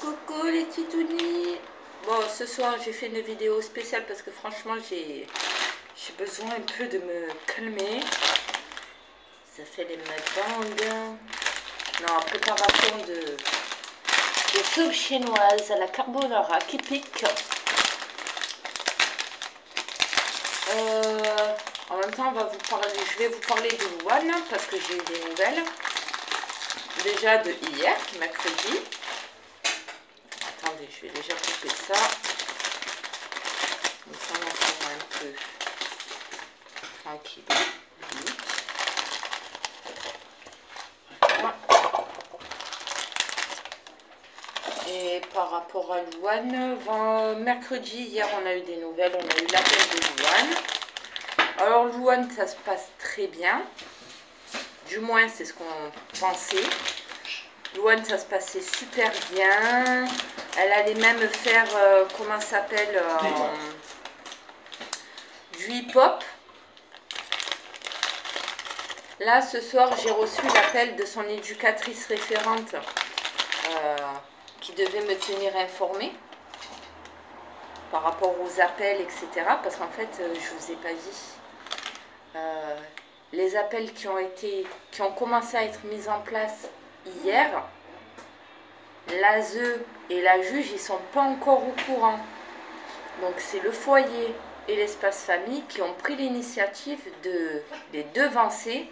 Coucou les titounis. Bon, ce soir j'ai fait une vidéo spéciale parce que franchement j'ai besoin un peu de me calmer. Ça fait les mukbangs. Non, préparation de soupe chinoise à la carbonara qui pique. En même temps, je vais vous parler de Louane parce que j'ai eu des nouvelles. Déjà de hier, mercredi. Attendez, je vais déjà couper ça. Comme ça, on sera un peu tranquille. Voilà. Et par rapport à Louane, mercredi, hier, on a eu des nouvelles. On a eu l'appel de Louane. Alors, Louane, ça se passe très bien. Du moins, c'est ce qu'on pensait. Louane, ça se passait super bien. Elle allait même faire, comment ça s'appelle, du hip-hop. Là, ce soir, j'ai reçu l'appel de son éducatrice référente qui devait me tenir informée par rapport aux appels, etc. Parce qu'en fait, je ne vous ai pas dit. Les appels qui ont commencé à être mis en place hier, l'ASE et la juge, ils sont pas encore au courant. Donc c'est le foyer et l'espace famille qui ont pris l'initiative de les devancer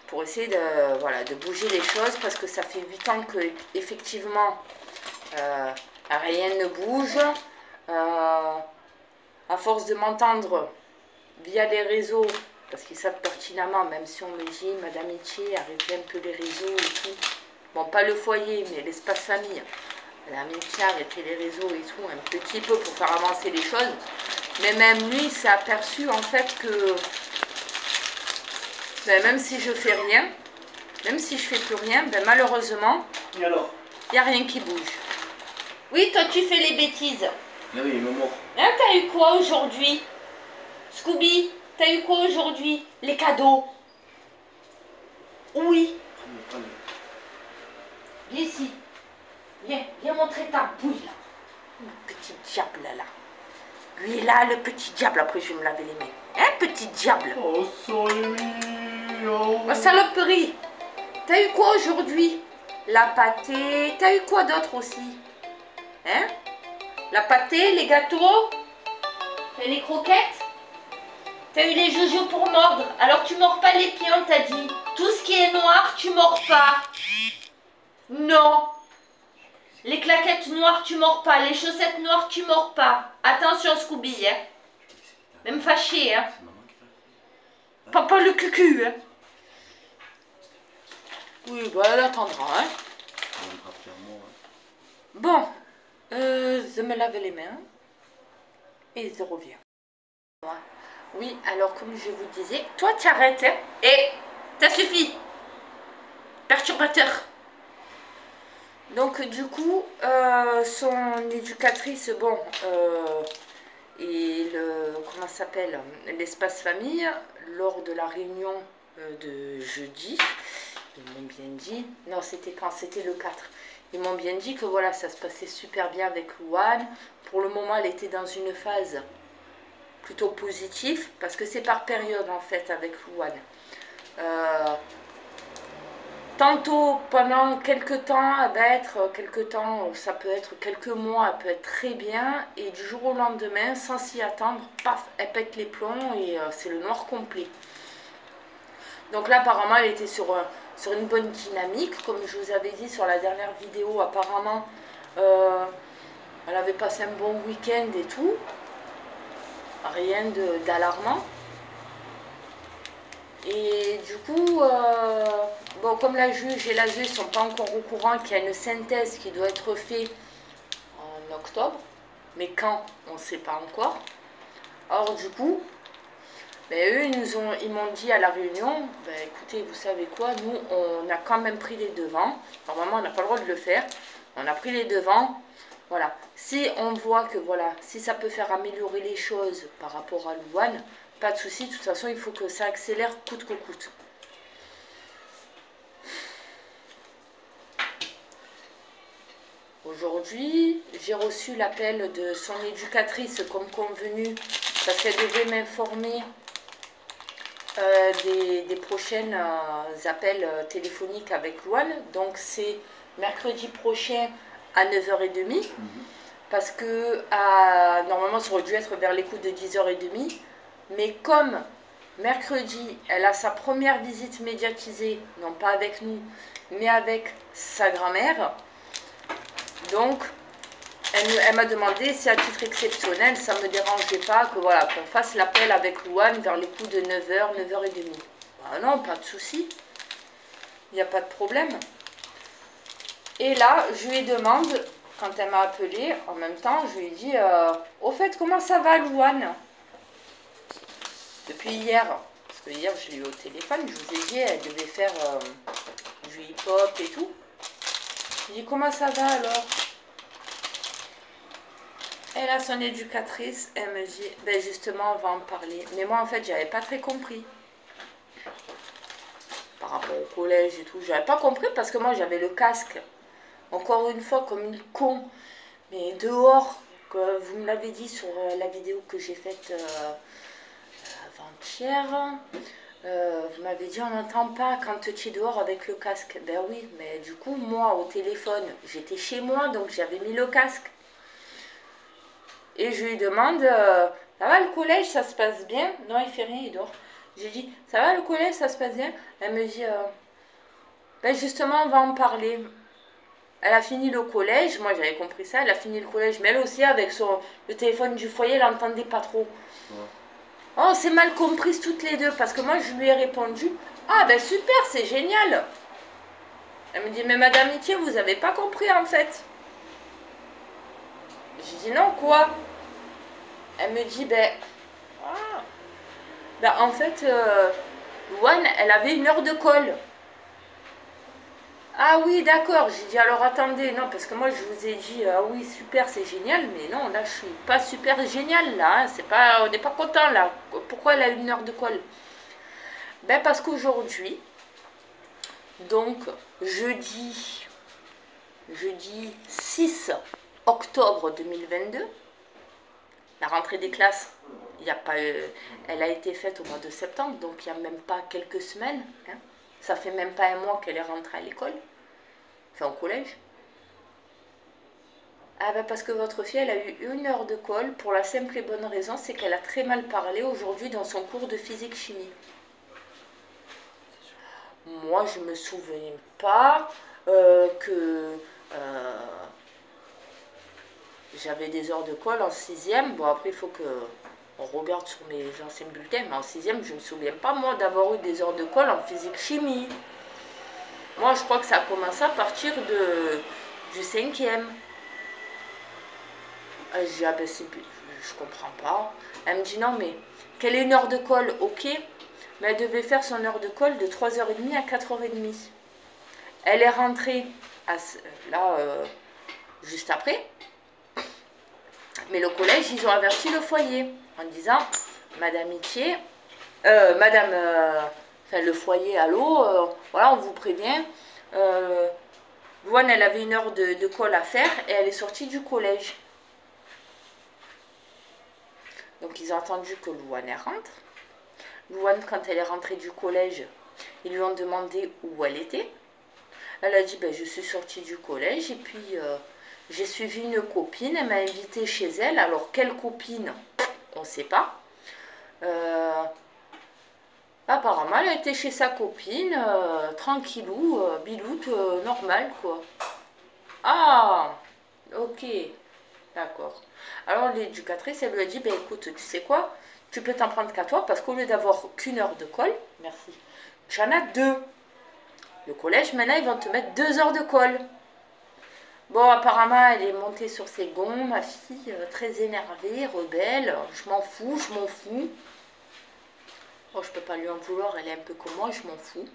pour essayer de bouger les choses, parce que ça fait 8 ans que effectivement rien ne bouge. À force de m'entendre via les réseaux, parce qu'ils savent pertinemment, même si on me dit Madame Itier, arrêtez un peu les réseaux et tout. Bon, pas le foyer, mais l'espace famille. Madame Itier, arrêtez les réseaux et tout, un petit peu pour faire avancer les choses. Mais même lui, s'est aperçu en fait que même si je fais rien, même si je fais plus rien, malheureusement, il n'y a rien qui bouge. Oui, toi tu fais les bêtises. Ah oui, il me mord. Hein, t'as eu quoi aujourd'hui? Scooby, t'as eu quoi aujourd'hui? Les cadeaux? Oui. Viens ici. Viens montrer ta bouille là. Le petit diable là. Lui là, le petit diable. Après je vais me laver les mains. Hein, petit diable? Oh, Oh, saloperie. T'as eu quoi aujourd'hui? La pâtée. T'as eu quoi d'autre aussi? Hein? La pâtée, les gâteaux? Et les croquettes? T'as eu les jojo pour mordre. Alors tu mords pas les pieds, on t'a dit. Tout ce qui est noir, tu mords pas. Non. Les claquettes noires, tu mords pas. Les chaussettes noires, tu mords pas. Attention, Scooby, hein. Même fâché, hein. Papa le cucu, hein. Oui, bah elle attendra, hein. Bon, je me lave les mains. Et je reviens. Oui, alors comme je vous disais, toi tu arrêtes, hein. Et ça suffit. Perturbateur. Donc du coup, son éducatrice, bon, et comment ça s'appelle, l'espace famille, lors de la réunion de jeudi, ils m'ont bien dit, non c'était quand, c'était le 4, ils m'ont bien dit que voilà, ça se passait super bien avec Louane. Pour le moment, elle était dans une phase plutôt positive, parce que c'est par période en fait avec Louane. Tantôt, pendant quelques temps, elle va être ça peut être quelques mois, elle peut être très bien, et du jour au lendemain, sans s'y attendre, paf, elle pète les plombs et c'est le noir complet. Donc là, apparemment, elle était sur une bonne dynamique, comme je vous avais dit sur la dernière vidéo. Apparemment, elle avait passé un bon week-end et tout, rien d'alarmant. Et du coup, bon, comme la juge et l'ASE ne sont pas encore au courant qu'il y a une synthèse qui doit être faite en octobre, mais quand, on ne sait pas encore. Alors du coup, eux, ils m'ont dit à la réunion, écoutez, vous savez quoi, nous, on a quand même pris les devants. Normalement, on n'a pas le droit de le faire. On a pris les devants. Voilà. Si on voit que, voilà, si ça peut faire améliorer les choses par rapport à Louane, pas de souci, de toute façon, il faut que ça accélère coûte que coûte. Aujourd'hui, j'ai reçu l'appel de son éducatrice comme convenu parce qu'elle devait m'informer des prochains appels téléphoniques avec Louane. Donc c'est mercredi prochain à 9h30 parce que normalement ça aurait dû être vers les coups de 10h30. Mais comme mercredi, elle a sa première visite médiatisée, non pas avec nous, mais avec sa grand-mère. Donc, elle m'a demandé si à titre exceptionnel, ça ne me dérangeait pas que voilà, qu'on fasse l'appel avec Louane vers les coups de 9h, 9h30. Ah non, pas de souci. Il n'y a pas de problème. Et là, je lui demande, quand elle m'a appelé, en même temps, je lui ai dit, au fait, comment ça va Louane? Depuis hier, parce que hier je l'ai eu au téléphone, je vous ai dit, elle devait faire du hip-hop et tout. Je lui ai dit, comment ça va alors? Elle a son éducatrice, elle me dit, ben justement, on va en parler. Mais moi, en fait, j'avais pas très compris. Par rapport au collège et tout, j'avais pas compris parce que moi, j'avais le casque. Encore une fois, comme une con. Mais dehors, que vous me l'avez dit sur la vidéo que j'ai faite avant-hier, vous m'avez dit, on n'entend pas quand tu es dehors avec le casque. Ben oui, mais du coup, moi, au téléphone, j'étais chez moi, donc j'avais mis le casque. Et je lui demande, ça va le collège, ça se passe bien? Non, il fait rien, il dort. J'ai dit, ça va le collège, ça se passe bien? Elle me dit, ben justement, on va en parler. Elle a fini le collège, moi j'avais compris ça, elle a fini le collège, mais elle aussi avec le téléphone du foyer, elle n'entendait pas trop. Ouais. Oh, on s'est mal comprises toutes les deux, parce que moi je lui ai répondu, ah ben super, c'est génial. Elle me dit, mais madame Itier, vous n'avez pas compris en fait. J'ai dit, non, quoi? Elle me dit, ben en fait, Louane, elle avait 1 heure de colle. Ah oui, d'accord. J'ai dit, alors attendez, non, parce que moi, je vous ai dit, ah oui, super, c'est génial, mais non, là, je suis pas super génial, là, hein, c'est pas, on n'est pas content, là. Pourquoi elle a 1 heure de colle? Ben, parce qu'aujourd'hui, donc, jeudi 6 octobre 2022, la rentrée des classes, il y a pas, elle a été faite au mois de septembre, donc il n'y a même pas quelques semaines, hein. Ça fait même pas un mois qu'elle est rentrée à l'école, enfin au collège. Ah ben parce que votre fille, elle a eu 1 heure de colle pour la simple et bonne raison, c'est qu'elle a très mal parlé aujourd'hui dans son cours de physique-chimie. Moi, je me souviens pas que j'avais des heures de colle en 6e. Bon, après, il faut que on regarde sur mes anciens bulletins, mais en 6e, je ne me souviens pas, moi, d'avoir eu des heures de colle en physique-chimie. Moi, je crois que ça a commencé à partir du 5e. Je dis, ah ben, je comprends pas. Elle me dit, non, mais quelle est 1 heure de colle? Ok, mais elle devait faire son heure de colle de 3h30 à 4h30. Elle est rentrée juste après. Mais le collège, ils ont averti le foyer en disant, Madame Itier, le foyer, allô, voilà, on vous prévient. Louane, elle avait 1 heure de colle à faire et elle est sortie du collège. Donc, ils ont attendu que Louane rentre. Louane, quand elle est rentrée du collège, ils lui ont demandé où elle était. Elle a dit, ben, je suis sortie du collège et puis j'ai suivi une copine, elle m'a invitée chez elle. Alors, quelle copine? On ne sait pas. Apparemment, elle était chez sa copine, tranquillou, biloute, normal, quoi. Ah, ok, d'accord. Alors, l'éducatrice, elle lui a dit, ben écoute, tu sais quoi? Tu peux t'en prendre qu'à toi, parce qu'au lieu d'avoir qu'1 heure de colle, merci, j'en ai 2. Le collège, maintenant, ils vont te mettre 2 heures de colle. Bon, apparemment, elle est montée sur ses gonds, ma fille, très énervée, rebelle. Je m'en fous, je m'en fous. Oh, je peux pas lui en vouloir, elle est un peu comme moi, je m'en fous.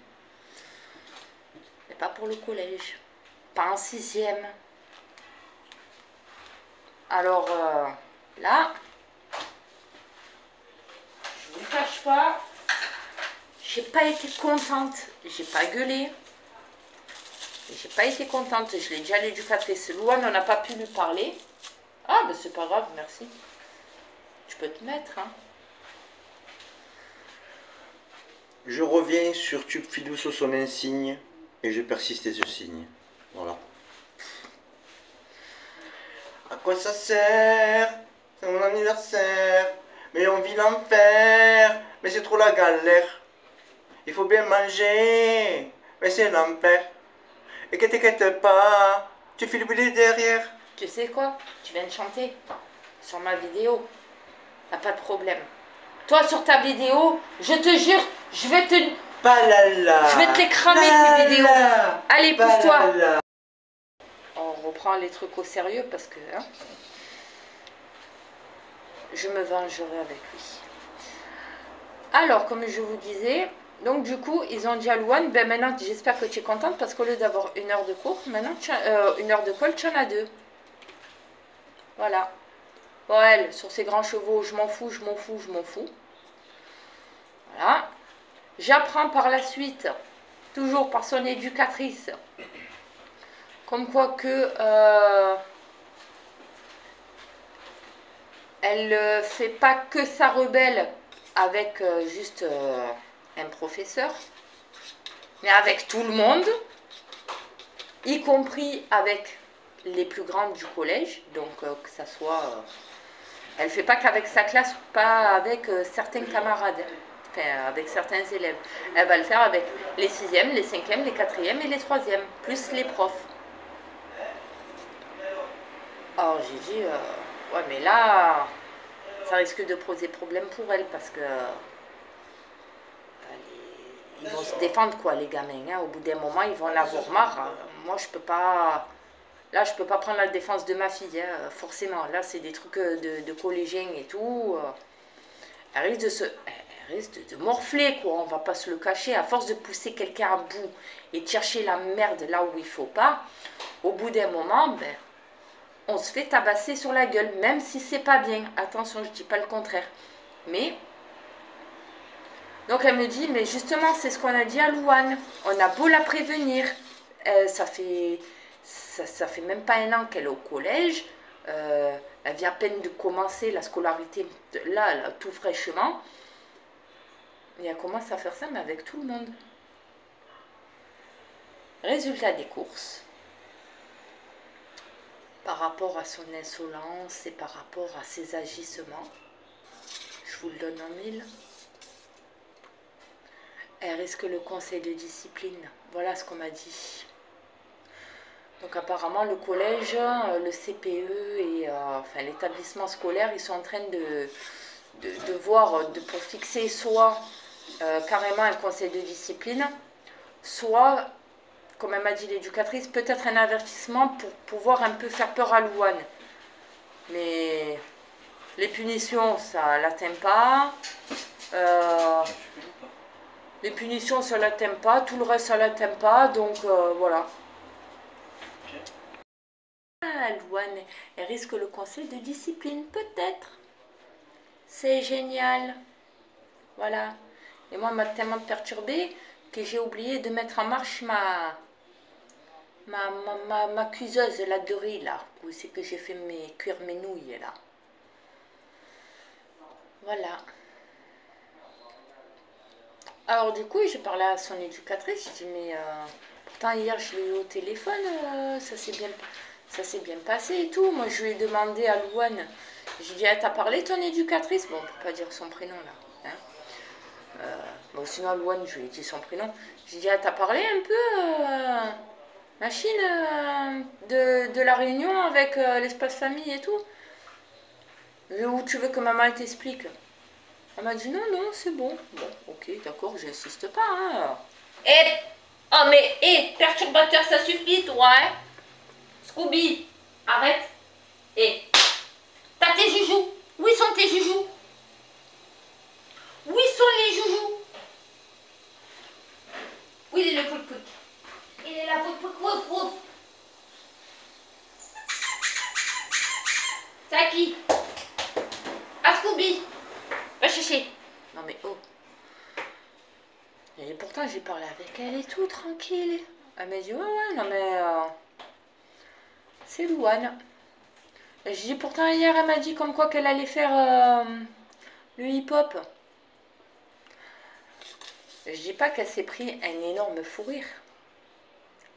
Mais pas pour le collège. Pas en 6e. Alors, là, je ne vous cache pas, j'ai pas été contente. J'ai pas gueulé. J'ai pas été contente, je l'ai dit à l'éducatrice. Louane, on n'a pas pu lui parler. Ah, ben c'est pas grave, merci. Tu peux te mettre, hein. Je reviens sur Tube Filou sur son insigne et je persiste et je signe. Voilà. À quoi ça sert? C'est mon anniversaire. Mais on vit l'enfer. Mais c'est trop la galère. Il faut bien manger. Mais c'est l'enfer. Et que t'inquiète pas. Tu fais le blé derrière. Tu sais quoi? Tu viens de chanter sur ma vidéo. Y'a pas de problème. Toi, sur ta vidéo, je te jure, je vais te les cramer, tes vidéos. Allez, pousse-toi. On reprend les trucs au sérieux parce que hein, je me vengerai avec lui. Alors, comme je vous disais, donc du coup, ils ont dit à Louane, ben maintenant, j'espère que tu es contente parce qu'au lieu d'avoir 1 heure de cours, maintenant, 1 heure de colle, tu en as 2. Voilà. Bon, elle, sur ses grands chevaux, je m'en fous, je m'en fous, je m'en fous. Voilà. J'apprends par la suite, toujours par son éducatrice, comme quoi que elle fait pas que sa rebelle avec juste un professeur, mais avec tout le monde, y compris avec les plus grandes du collège, donc que ça soit... elle fait pas qu'avec sa classe, pas avec certains camarades, enfin avec certains élèves. Elle va le faire avec les 6e, les 5e, les 4e et les 3e, plus les profs. Alors j'ai dit, ouais mais là, ça risque de poser problème pour elle parce que ils vont se défendre quoi les gamins, hein. Au bout d'un moment ils vont en avoir marre. Moi je peux pas, là je peux pas prendre la défense de ma fille, hein, forcément. Là c'est des trucs de collégiens et tout. Elle risque de morfler quoi, on va pas se le cacher. À force de pousser quelqu'un à bout et de chercher la merde là où il faut pas, au bout d'un moment, ben on se fait tabasser sur la gueule, même si c'est pas bien. Attention, je dis pas le contraire. Mais, donc elle me dit, mais justement, c'est ce qu'on a dit à Louane. On a beau la prévenir. Ça fait même pas 1 an qu'elle est au collège. Elle vient à peine de commencer la scolarité, là, tout fraîchement. Et elle commence à faire ça, mais avec tout le monde. Résultat des courses. Par rapport à son insolence et par rapport à ses agissements, je vous le donne en 1000. Elle risque le conseil de discipline. Voilà ce qu'on m'a dit. Donc apparemment le collège, le CPE et enfin l'établissement scolaire, ils sont en train de voir pour fixer soit carrément un conseil de discipline, soit, comme elle m'a dit l'éducatrice, peut-être un avertissement pour pouvoir un peu faire peur à Louane. Mais les punitions, ça l'atteint pas. Les punitions, ça l'atteint pas. Tout le reste, ça l'atteint pas. Donc, voilà. Ah, Louane, elle risque le conseil de discipline, peut-être. C'est génial. Voilà. Et moi, elle m'a tellement perturbée que j'ai oublié de mettre en marche ma cuiseuse, la de riz, là, où c'est que j'ai fait cuire mes nouilles, là. Voilà. Alors, du coup, j'ai parlé à son éducatrice, je dis, mais pourtant, hier, je l'ai eu au téléphone, ça s'est bien passé et tout. Moi, je lui ai demandé à Louane, j'ai dit, t'as parlé ton éducatrice? Bon, on ne peut pas dire son prénom, là. Hein. Bon, sinon, à Louane, je lui ai dit son prénom. J'ai dit, t'as parlé un peu... machine de la réunion avec l'espace famille et tout. Où tu veux que maman t'explique? Elle m'a dit non, c'est bon. Bon, ok, d'accord, j'insiste pas. Hein. Oh mais, perturbateur, ça suffit, toi, hein? Scooby, arrête. T'as tes joujoux? Où sont tes joujoux? Où sont les joujoux? Où il est le pout-pout? Il est là, pout-pout. C'est à qui? À Scooby. Va chercher. Non mais oh. Et pourtant j'ai parlé avec elle et tout, tranquille. Elle m'a dit, ouais, non mais c'est Louane. Et je dis, pourtant hier, elle m'a dit comme quoi qu'elle allait faire le hip-hop. Je dis pas qu'elle s'est pris un énorme fou rire,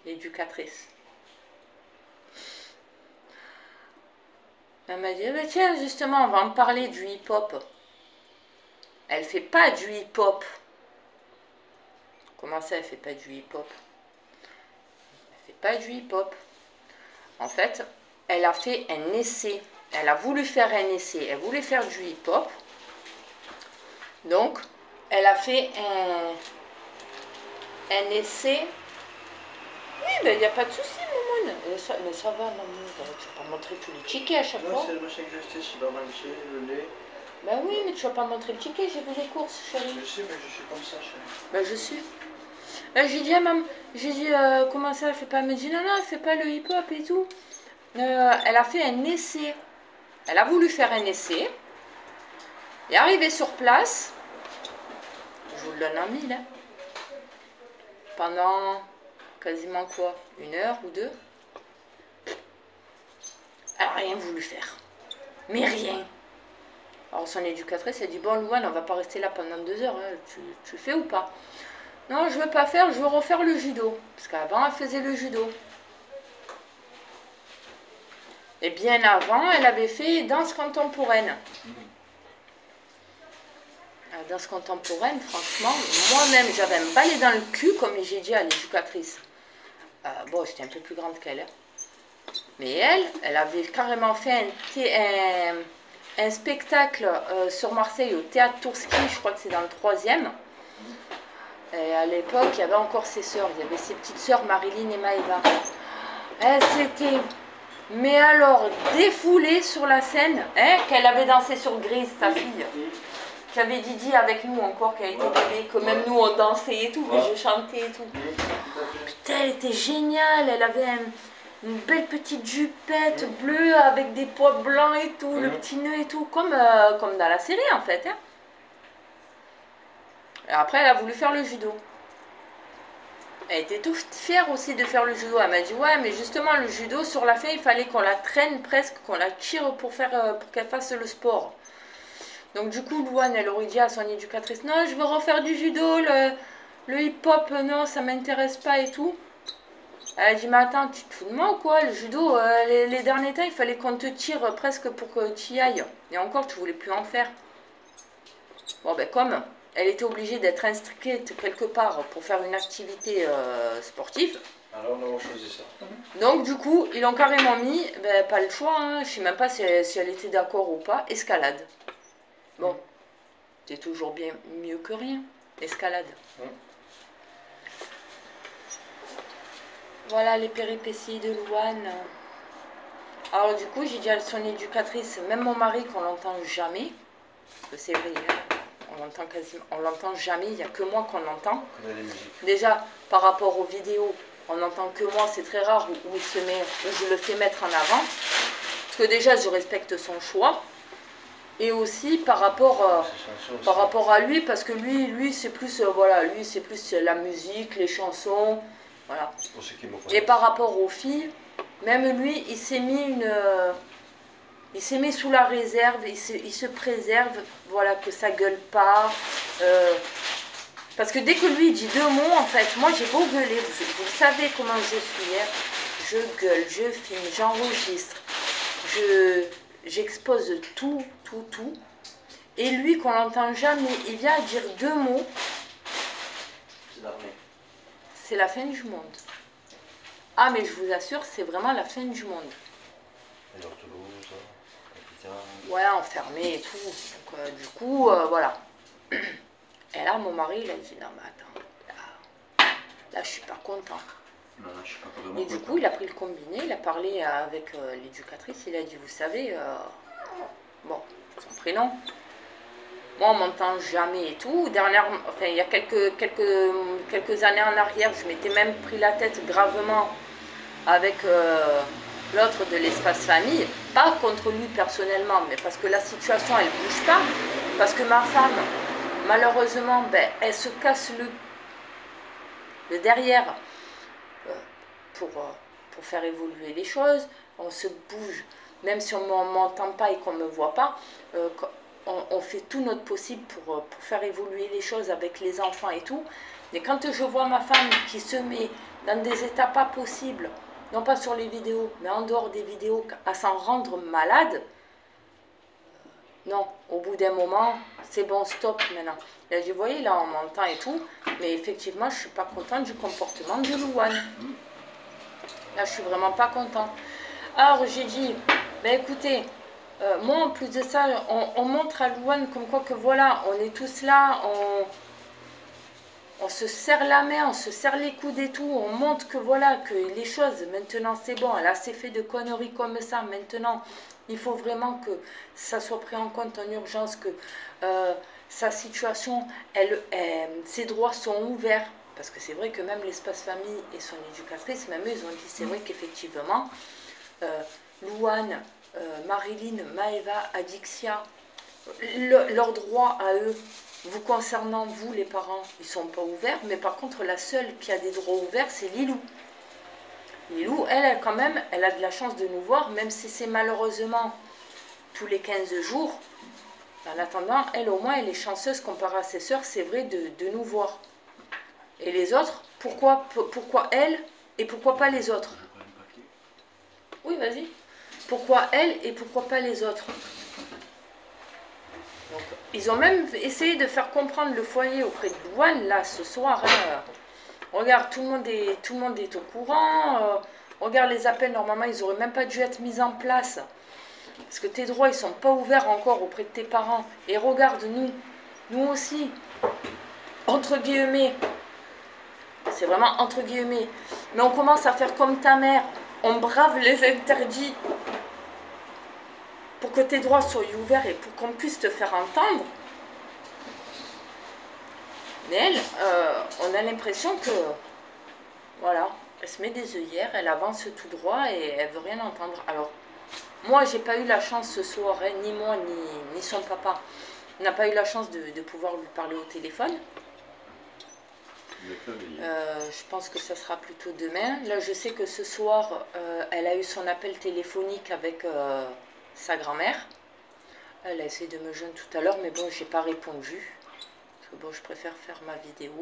l'éducatrice. Elle m'a dit, eh ben tiens, justement, on va en parler du hip-hop. Elle fait pas du hip-hop. Comment ça, elle fait pas du hip-hop? Elle fait pas du hip-hop. En fait, elle a fait un essai. Elle a voulu faire un essai. Elle voulait faire du hip-hop. Donc, elle a fait un essai. Oui, ben il n'y a pas de souci, Momoun. Mais ça va, maman. Tu vas pas montrer tous les tickets à chaque fois. Non, c'est le machin que j'ai acheté chez Barmanché, le lait. Ben oui, mais tu vas pas montrer le ticket. J'ai vu les courses, chérie. Je sais, mais je suis comme ça, chérie. Ben je suis. J'ai dit à maman, j'ai dit comment ça, elle fait pas? Elle me dit non, elle fait pas le hip-hop et tout. Elle a fait un essai. Elle a voulu faire un essai. Et arrivée sur place, je vous le donne en mille, hein, pendant quasiment quoi, 1 heure ou 2, elle n'a rien voulu faire. Mais rien. Alors son éducatrice, elle dit, bon Louane, on va pas rester là pendant 2 heures, hein. Tu fais ou pas? Non, je veux pas faire, je veux refaire le judo. Parce qu'avant, elle faisait le judo. Et bien avant, elle avait fait danse contemporaine. La danse contemporaine, franchement, moi-même, j'avais un balai dans le cul, comme j'ai dit à l'éducatrice. Bon, j'étais un peu plus grande qu'elle. Mais elle avait carrément fait un spectacle sur Marseille au Théâtre Tourski, je crois que c'est dans le 3e. Et à l'époque, il y avait encore ses sœurs. Il y avait ses petites sœurs, Marilyn et Maëva. Elles s'étaient, mais alors, défoulées sur la scène, hein, qu'elle avait dansé sur Grise, sa fille. Qui avait Didi avec nous encore, qui a été bébé, que même nous on dansait et tout, que je chantais et tout. Putain, elle était géniale, elle avait une belle petite jupette bleue avec des pois blancs et tout, le petit nœud et tout, comme dans la série en fait. Hein. Et après, elle a voulu faire le judo. Elle était toute fière aussi de faire le judo. Elle m'a dit, ouais, mais justement, le judo, sur la fin, il fallait qu'on la traîne presque, qu'on la tire pour qu'elle fasse le sport. Donc du coup, Louane, elle aurait dit à son éducatrice, non, je veux refaire du judo, le hip-hop, non, ça m'intéresse pas et tout. Elle a dit, mais attends, tu te fous de moi ou quoi? Le judo, les derniers temps, il fallait qu'on te tire presque pour que tu y ailles. Et encore, tu voulais plus en faire. Bon, ben comme elle était obligée d'être inscrite quelque part pour faire une activité sportive. Alors on a choisi ça. Donc du coup, ils l'ont carrément mis, ben, pas le choix, hein, je sais même pas si elle était d'accord ou pas, escalade. Bon, c'est toujours bien mieux que rien, escalade. Voilà les péripéties de Louane. Alors du coup, j'ai dit à son éducatrice, même mon mari qu'on l'entend jamais, parce que c'est vrai, hein, on l'entend jamais, il n'y a que moi qu'on l'entend. Déjà, par rapport aux vidéos, on n'entend que moi, c'est très rare où je le fais mettre en avant. Parce que déjà, je respecte son choix. Et aussi par rapport à lui, parce que lui c'est plus voilà, lui c'est plus la musique, les chansons, voilà. Et par rapport aux filles, même lui, il s'est mis sous la réserve, il se préserve, voilà, que ça gueule pas. Parce que dès que lui dit 2 mots, en fait, moi j'ai beau gueuler, vous savez comment je suis, hein, je gueule, je filme, j'enregistre, j'expose tout. Et lui, qu'on l'entend jamais, il vient à dire 2 mots. C'est la fin du monde. Ah, mais je vous assure, c'est vraiment la fin du monde. Ouais, enfermé et tout. Donc, du coup, voilà. Et là, mon mari, il a dit, non, mais attends, là, je suis pas content. Non, je suis pas et du coup, il a pris le combiné, il a parlé avec l'éducatrice, il a dit, vous savez, bon, son prénom. Moi, on m'entend jamais et tout. Enfin, il y a quelques années en arrière, je m'étais même pris la tête gravement avec l'autre de l'espace famille. Pas contre lui personnellement, mais parce que la situation, elle bouge pas. Parce que ma femme, malheureusement, ben, elle se casse le derrière pour faire évoluer les choses. On se bouge, même si on ne m'entend pas et qu'on ne me voit pas. On fait tout notre possible pour faire évoluer les choses avec les enfants et tout. Mais quand je vois ma femme qui se met dans des états pas possibles, non pas sur les vidéos, mais en dehors des vidéos, à s'en rendre malade, non, au bout d'un moment, c'est bon, stop maintenant. Là, vous voyez, là, on m'entend et tout, mais effectivement, je ne suis pas contente du comportement de Louane. Là, je suis vraiment pas contente. Alors, j'ai dit, ben écoutez, moi, en plus de ça, on montre à Louane comme quoi que voilà, on est tous là, on se serre la main, on se serre les coudes et tout, on montre que voilà, que les choses, maintenant c'est bon, elle a assez fait de conneries comme ça, maintenant il faut vraiment que ça soit pris en compte en urgence, que sa situation, ses droits sont ouverts, parce que c'est vrai que même l'espace famille et son éducatrice, même eux, ils ont dit, c'est vrai qu'effectivement, Louane, Marilyn, Maëva, Adixia, leurs droits à eux, vous concernant, vous les parents, ils ne sont pas ouverts, mais par contre la seule qui a des droits ouverts, c'est Lilou. Lilou, elle quand même, elle a de la chance de nous voir, même si c'est malheureusement tous les 15 jours. En attendant, elle au moins, elle est chanceuse comparée à ses sœurs, c'est vrai, de nous voir. Et les autres, pourquoi elle et pourquoi pas les autres? Oui, vas-y. Pourquoi elle et pourquoi pas les autres? Donc, ils ont même essayé de faire comprendre le foyer auprès de Louane, là, ce soir. Hein. Regarde, tout le monde est au courant. Regarde les appels, normalement, ils n'auraient même pas dû être mis en place. Parce que tes droits, ils ne sont pas ouverts encore auprès de tes parents. Et regarde, nous aussi, entre guillemets, c'est vraiment entre guillemets, mais on commence à faire comme ta mère. On brave les interdits pour que tes droits soient ouverts et pour qu'on puisse te faire entendre. Mais elle, on a l'impression que, voilà, elle se met des œillères, elle avance tout droit et elle veut rien entendre. Alors, moi, j'ai pas eu la chance ce soir, hein, ni moi, ni son papa, on n'a pas eu la chance de pouvoir lui parler au téléphone. Je pense que ça sera plutôt demain. Là, je sais que ce soir, elle a eu son appel téléphonique avec sa grand-mère. Elle a essayé de me joindre tout à l'heure, mais bon, j'ai pas répondu. Parce que bon, je préfère faire ma vidéo.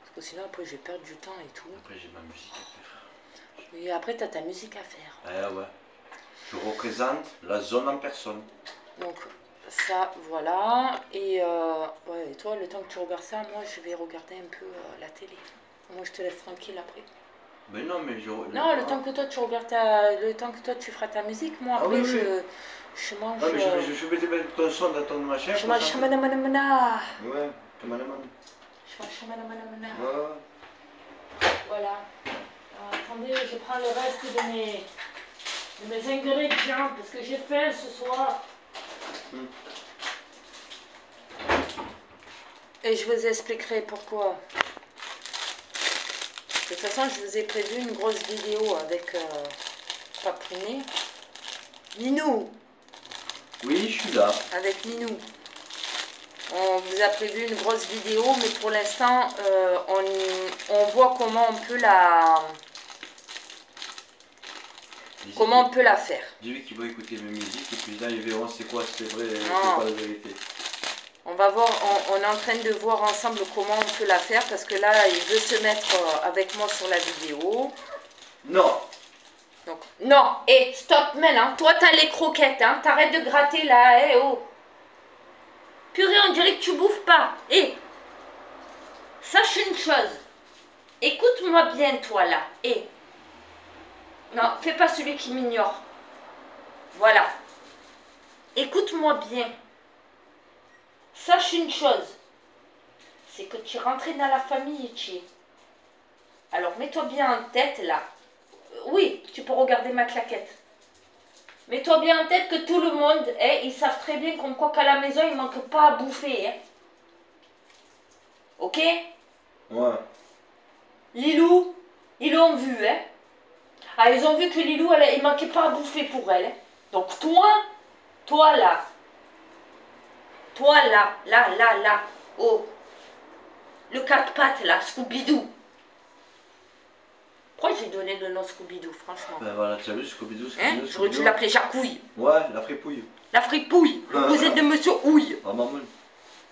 Parce que sinon, après, je vais perdre du temps et tout. Après, j'ai ma musique à faire. Et après, tu as ta musique à faire. Ah ouais. Je représente la zone en personne. Donc, ça, voilà. Et, ouais, et toi, le temps que tu regardes ça, moi, je vais regarder un peu la télé. Moi, je te laisse tranquille après. Mais non, mais je... Non, le temps que toi, tu regardes le temps que toi, tu feras ta musique, moi, après, oui, oui. Je mange... Non, mais je vais te mettre ton son dans ton machin. Je mange chamanamana. Ouais, chamanamana. Je mange chamanamana. Ouais. Voilà. Alors, attendez, je prends le reste de mes ingrédients, parce que j'ai faim ce soir. Et je vous expliquerai pourquoi. De toute façon, je vous ai prévu une grosse vidéo avec Papounet. Ninou. Oui, je suis là. Avec Ninou. On vous a prévu une grosse vidéo, mais pour l'instant, on voit comment on peut la faire. Dis-lui qu'il va écouter mes musiques et puis là ils verront c'est quoi, c'est vrai, c'est Non. quoi la vérité. On va voir, on est en train de voir ensemble comment on peut la faire, parce que là, il veut se mettre avec moi sur la vidéo. Non. Donc, non, et stop maintenant. Toi, t'as les croquettes, hein. T'arrêtes de gratter là, oh. Purée, on dirait que tu bouffes pas. Sache une chose. Écoute-moi bien, toi, là. Non, fais pas celui qui m'ignore. Voilà. Écoute-moi bien. Sache une chose. C'est que tu es rentré dans la famille, Tché. Alors, mets-toi bien en tête, là. Oui, tu peux regarder ma claquette. Mets-toi bien en tête que tout le monde, ils savent très bien comme quoi qu'à la maison, il ne manque pas à bouffer. Ok? Ouais. Lilou, ils l'ont vu. Ah, ils ont vu que Lilou, il ne manquait pas à bouffer pour elle. Donc toi là, là, oh, le quatre pattes là, Scooby-Doo. Pourquoi j'ai donné le nom Scooby-Doo, franchement? Ben voilà, tu as vu Scooby-Doo, Hein? J'aurais dû l'appeler Jacouille. Ouais, la fripouille. La fripouille. Vous êtes de Monsieur Houille. Ah maman,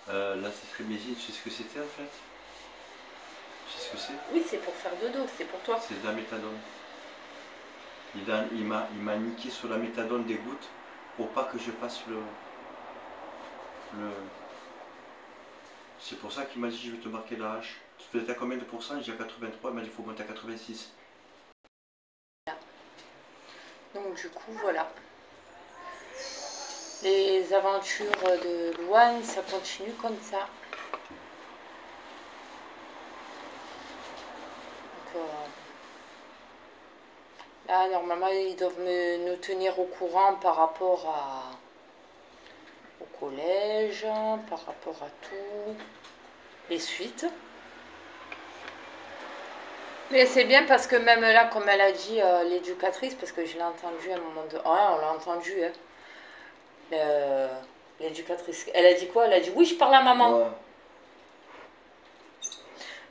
là c'est Frémésie, tu sais ce que c'était en fait? Tu sais ce que c'est? Oui, c'est pour faire dodo, c'est pour toi. C'est de la méthadone. Il m'a niqué sur la méthadone des gouttes pour pas que je fasse le... C'est pour ça qu'il m'a dit je vais te marquer la hache. Tu étais à combien de pourcents? J'ai à 83, il m'a dit il faut monter à 86. Donc du coup, voilà. Les aventures de Louane, ça continue comme ça. Donc, là, normalement, ils doivent nous tenir au courant par rapport au collège, par rapport à tout, les suites. Mais c'est bien parce que même là, comme elle a dit l'éducatrice, parce que je l'ai entendu à un moment de... Ah, on l'a entendu, hein. L'éducatrice, elle a dit quoi? Elle a dit oui, je parle à maman. Ouais.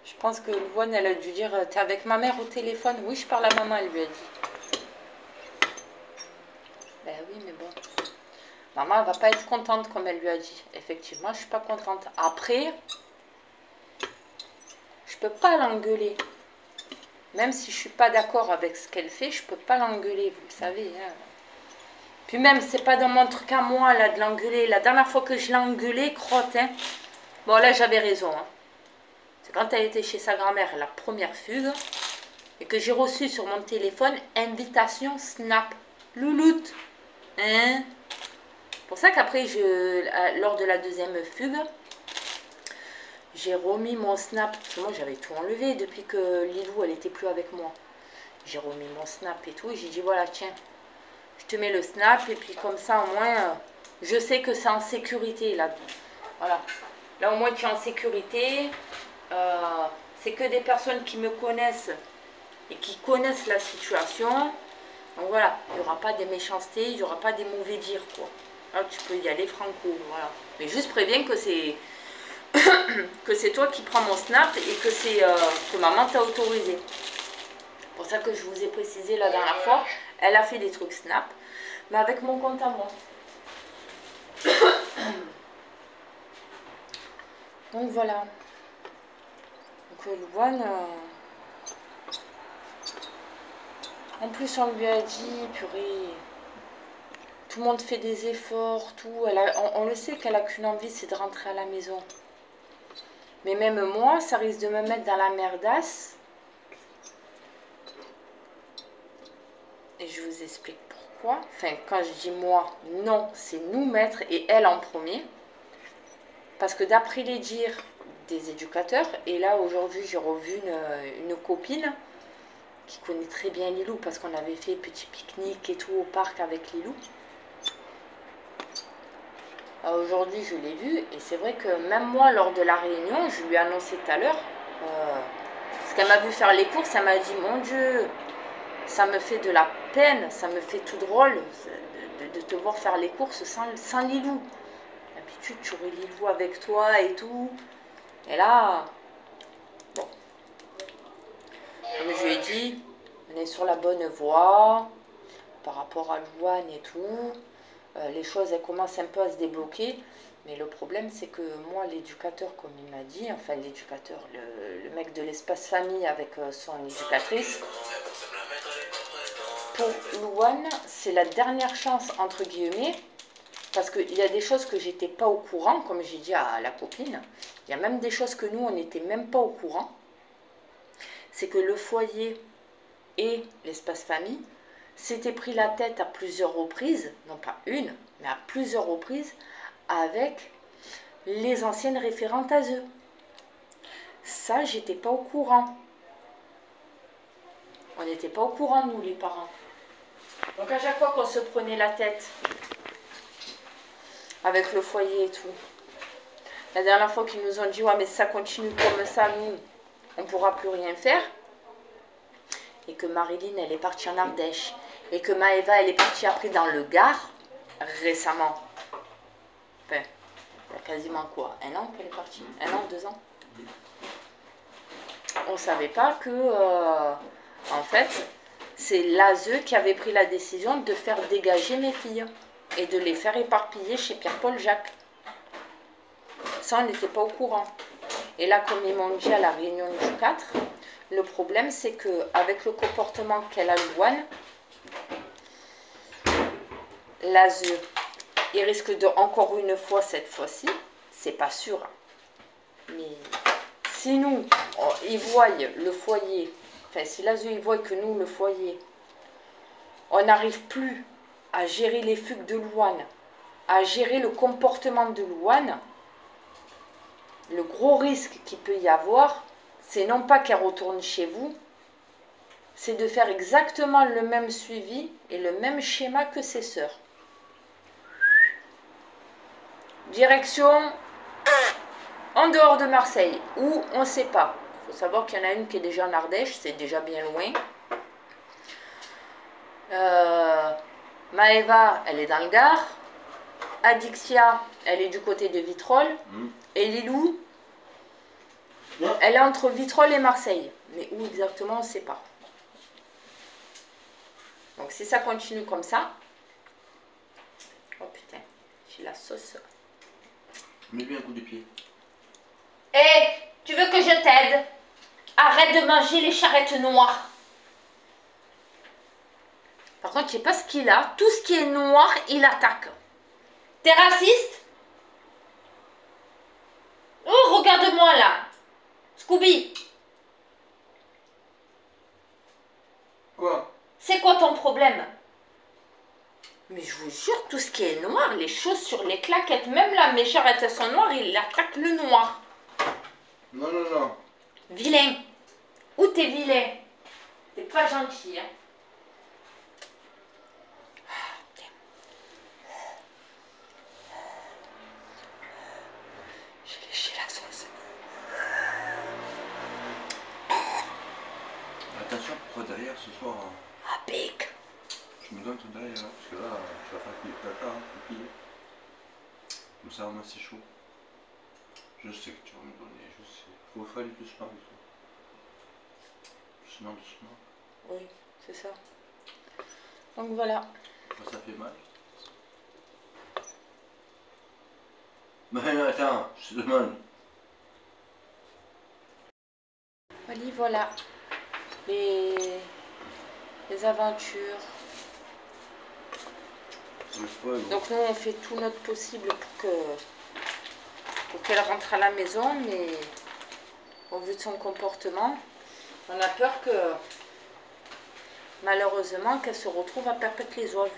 Je pense que Louane, elle a dû dire t'es avec ma mère au téléphone? Oui, je parle à maman, elle lui a dit. Ben oui, mais bon. Maman, elle va pas être contente comme elle lui a dit. Effectivement, je suis pas contente. Après, je peux pas l'engueuler. Même si je suis pas d'accord avec ce qu'elle fait, je peux pas l'engueuler, vous le savez. Hein. Puis même, c'est pas dans mon truc à moi, là, de l'engueuler. La dernière fois que je l'ai engueulée, crotte, hein. Bon, là, j'avais raison, hein. C'est quand elle était chez sa grand-mère, la première fugue, et que j'ai reçu sur mon téléphone, invitation Snap. Louloute. Hein? C'est pour ça qu'après, lors de la deuxième fugue, j'ai remis mon Snap. Parce que moi, j'avais tout enlevé depuis que Lilou, elle était plus avec moi. J'ai remis mon Snap et tout, et j'ai dit, voilà, tiens. Je te mets le Snap et puis comme ça au moins je sais que c'est en sécurité là. Voilà. Là au moins tu es en sécurité. C'est que des personnes qui me connaissent et qui connaissent la situation. Donc voilà, il n'y aura pas des méchancetés, il n'y aura pas des mauvais dires quoi. Là tu peux y aller franco. Voilà. Mais juste préviens que c'est que c'est toi qui prends mon Snap et que c'est que maman t'a autorisé. C'est pour ça que je vous ai précisé la dernière fois. Elle a fait des trucs Snap, mais avec mon compte à moi. Donc voilà. Donc Louane, en plus on lui a dit, purée, tout le monde fait des efforts, tout. On le sait qu'elle a qu'une envie, c'est de rentrer à la maison. Mais même moi, ça risque de me mettre dans la merdasse. Et je vous explique pourquoi. Enfin, quand je dis moi, non, c'est nous mettre et elle en premier. Parce que d'après les dires des éducateurs, et là aujourd'hui j'ai revu une copine qui connaît très bien Lilou parce qu'on avait fait petit pique-nique et tout au parc avec Lilou. Aujourd'hui je l'ai vue et c'est vrai que même moi lors de la réunion, je lui ai annoncé tout à l'heure, parce qu'elle m'a vu faire les courses, elle m'a dit mon Dieu, ça me fait de la peine, ça me fait tout drôle de te voir faire les courses sans Lilou. D'habitude, tu aurais Lilou avec toi et tout. Et là, bon. Comme je lui ai dit, on est sur la bonne voie par rapport à Louane et tout. Les choses, elles commencent un peu à se débloquer. Mais le problème, c'est que moi, l'éducateur, comme il m'a dit, enfin l'éducateur, le mec de l'espace famille avec son éducatrice, pour Louane, c'est la dernière chance, entre guillemets, parce qu'il y a des choses que j'étais pas au courant, comme j'ai dit à la copine. Il y a même des choses que nous, on n'était même pas au courant. C'est que le foyer et l'espace famille s'étaient pris la tête à plusieurs reprises, non pas une, mais à plusieurs reprises, avec les anciennes référentes à eux. Ça, j'étais pas au courant. On n'était pas au courant, nous, les parents. Donc à chaque fois qu'on se prenait la tête avec le foyer et tout, la dernière fois qu'ils nous ont dit ouais mais ça continue comme ça, nous on ne pourra plus rien faire, et que Marilyn elle est partie en Ardèche et que Maëva elle est partie après dans le Gard récemment, enfin il y a quasiment quoi, 1 an qu'elle est partie, 1 an, 2 ans, on savait pas que En fait, c'est l'ASE qui avait pris la décision de faire dégager mes filles et de les faire éparpiller chez Pierre-Paul Jacques. Ça, on n'était pas au courant. Et là, comme ils m'ont dit à la réunion du 4, le problème, c'est qu'avec le comportement qu'elle a, Louane, l'ASE, il risque de, encore une fois, cette fois-ci, c'est pas sûr. Mais si nous, ils voient le foyer, enfin, si l'ASE, ils voient que nous, le foyer, on n'arrive plus à gérer les fugues de Louane, à gérer le comportement de Louane, le gros risque qu'il peut y avoir, c'est non pas qu'elle retourne chez vous, c'est de faire exactement le même suivi et le même schéma que ses sœurs. Direction en dehors de Marseille, où on ne sait pas. Il faut savoir qu'il y en a une qui est déjà en Ardèche, c'est déjà bien loin. Maëva, elle est dans le Gard. Adixia, elle est du côté de Vitrolles. Et Lilou, elle est entre Vitrolles et Marseille. Mais où exactement, on ne sait pas. Donc si ça continue comme ça... Oh putain, j'ai la sauce. Mets-lui un coup de pied. Hé, tu veux que je t'aide? Arrête de manger les charrettes noires. Par contre, je sais pas ce qu'il a. Tout ce qui est noir, il attaque. T'es raciste? Oh, regarde-moi là. Scooby. Quoi? C'est quoi ton problème? Mais je vous jure, tout ce qui est noir, les chaussures, les claquettes, même là, mes charrettes elles sont noires, il attaque le noir. Non, non, non. Vilain. Où t'es vilain? T'es pas gentil, hein? J'ai léché la sauce. Attention, pourquoi derrière ce soir, Ah, pique. je me donne ton derrière, hein, parce que là, tu vas faire cuire caca, hein, pipi. Comme ça, moi, c'est chaud. Je sais que tu vas me donner, je sais. Faut faire aller doucement, doucement, doucement. Oui, c'est ça. Donc voilà. Ça fait mal. Mais attends, je te demande. Voilà. Les aventures. Donc nous, on fait tout notre possible pour qu'elle rentre à la maison, mais au vu de son comportement, on a peur que, malheureusement, qu'elle se retrouve à Perpète-les-Oeuvres,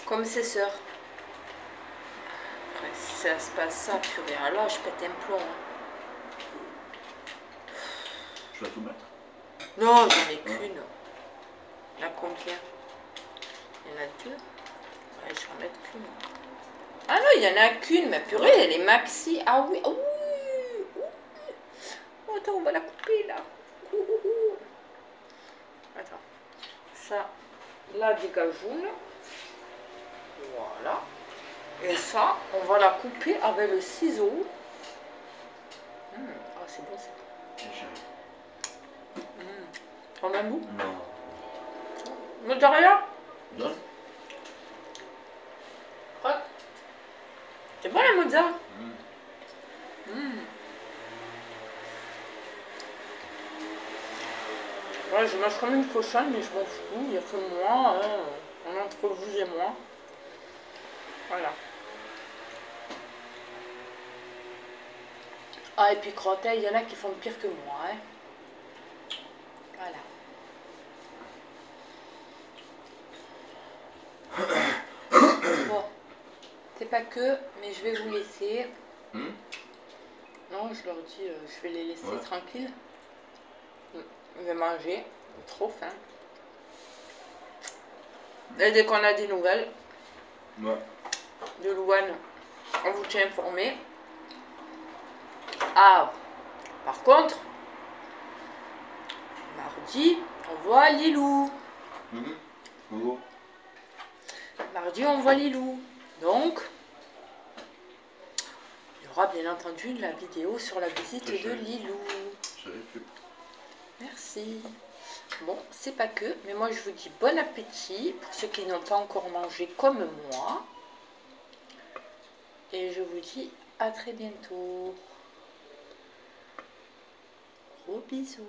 comme ses sœurs. Après, si ça se passe ça, purée, alors je pète un plomb. Tu vas tout mettre? Non, j'en ai qu'une. Il y en a combien? Il y en a deux. Ouais, je vais en mettre qu'une. Ah non, il y en a qu'une, mais purée, elle est maxi. Ah oui, oh, oui. Oh, attends, on va la couper là. Attends. Ça, la dégageoune. Voilà. Et ça, on va la couper avec le ciseau. Ah, c'est bon, c'est bon. On a un bout? Non. Mais derrière? Donne. C'est bon la mozza? Ouais, je mange comme une cochonne, mais je m'en fous. Il n'y a que moi, hein, entre vous et moi. Voilà. Ah, et puis crottet, il y en a qui font pire que moi, hein. Voilà. Bon, c'est pas que, mais je vais vous laisser. Non, je leur dis, je vais les laisser tranquilles. Je vais manger, j'ai trop faim. Et dès qu'on a des nouvelles de Louane, on vous tient informé. Ah, par contre, mardi, on voit Lilou. Mardi, on voit Lilou. Donc, il y aura bien entendu la vidéo sur la visite de Lilou. Merci. Bon, c'est pas que, mais moi je vous dis bon appétit pour ceux qui n'ont pas encore mangé comme moi. Et je vous dis à très bientôt. Gros bisous.